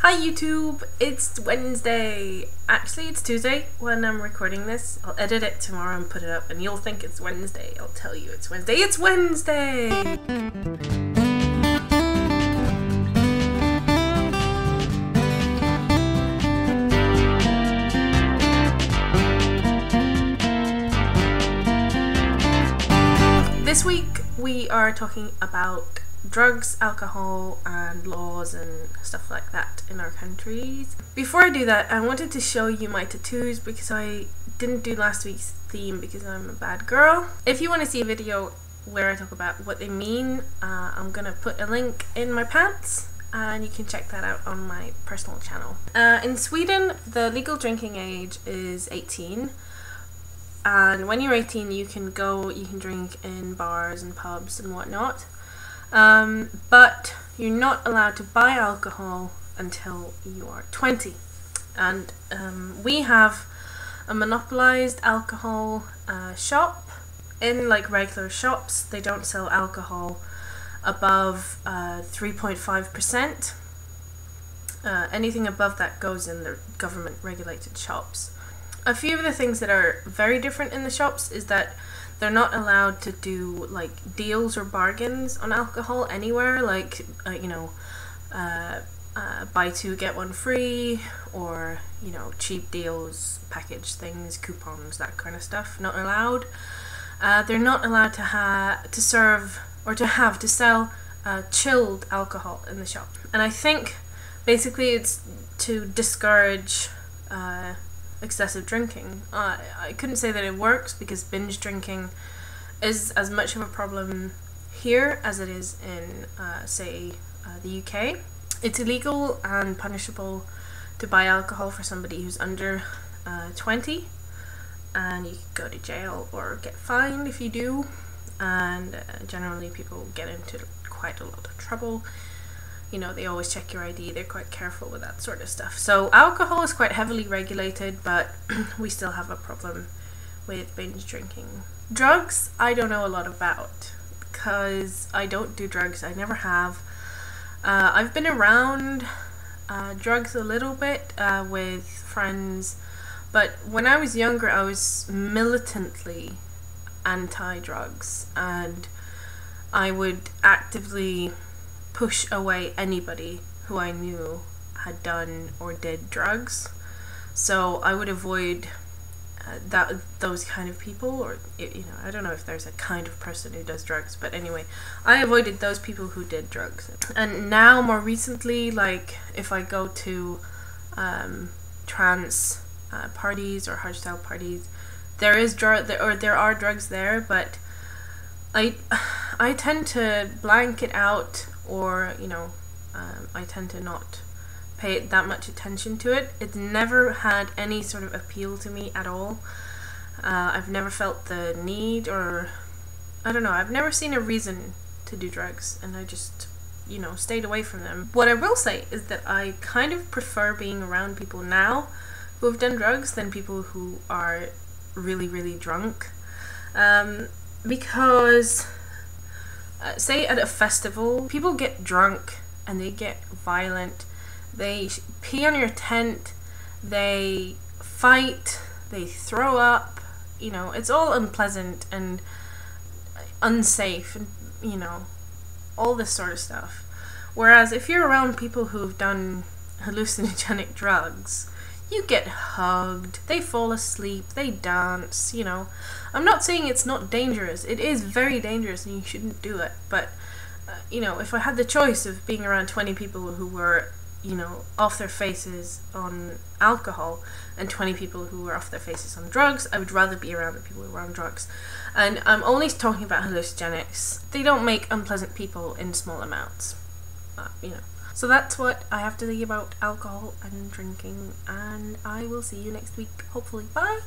Hi YouTube, it's Wednesday. Actually, it's Tuesday when I'm recording this. I'll edit it tomorrow and put it up and you'll think it's Wednesday. I'll tell you it's Wednesday. It's Wednesday! This week we are talking about drugs, alcohol and laws and stuff like that in our countries. Before I do that, I wanted to show you my tattoos because I didn't do last week's theme because I'm a bad girl. If you want to see a video where I talk about what they mean, I'm gonna put a link in my pants and you can check that out on my personal channel. In Sweden, the legal drinking age is 18. And when you're 18, you can drink in bars and pubs and whatnot. But you're not allowed to buy alcohol until you are 20. And we have a monopolized alcohol shop. In like regular shops, they don't sell alcohol above 3.5%. Anything above that goes in the government regulated shops. A few of the things that are very different in the shops is that they're not allowed to do like deals or bargains on alcohol anywhere, like buy two get one free, or cheap deals, package things, coupons, that kind of stuff. Not allowed. They're not allowed to serve or to sell chilled alcohol in the shop, and I think basically it's to discourage excessive drinking. I couldn't say that it works because binge drinking is as much of a problem here as it is in say the UK. It's illegal and punishable to buy alcohol for somebody who's under 20, and you can go to jail or get fined if you do, and generally people get into quite a lot of trouble. They always check your ID, they're quite careful with that sort of stuff. So alcohol is quite heavily regulated, but we still have a problem with binge drinking. Drugs, I don't know a lot about, because I don't do drugs, I never have. I've been around drugs a little bit with friends, but when I was younger I was militantly anti-drugs, and I would actively push away anybody who I knew had done or did drugs. So I would avoid those kind of people, or I don't know if there's a kind of person who does drugs, but anyway, I avoided those people who did drugs. And now more recently, like if I go to trance parties or hardstyle parties, there are drugs there, but I tend to blank it out, or I tend to not pay that much attention to it. It's never had any sort of appeal to me at all. I've never felt the need, or I don't know, I've never seen a reason to do drugs, and I just stayed away from them. What I will say is that I kind of prefer being around people now who have done drugs than people who are really, really drunk. Because say at a festival, people get drunk and they get violent, they pee on your tent, they fight, they throw up, it's all unpleasant and unsafe, and all this sort of stuff. Whereas if you're around people who've done hallucinogenic drugs, you get hugged, they fall asleep, they dance, I'm not saying it's not dangerous, it is very dangerous and you shouldn't do it, but if I had the choice of being around 20 people who were off their faces on alcohol and 20 people who were off their faces on drugs, I would rather be around the people who were on drugs. And I'm only talking about hallucinogenics. They don't make unpleasant people in small amounts, So that's what I have to say about alcohol and drinking, and I will see you next week, hopefully. Bye!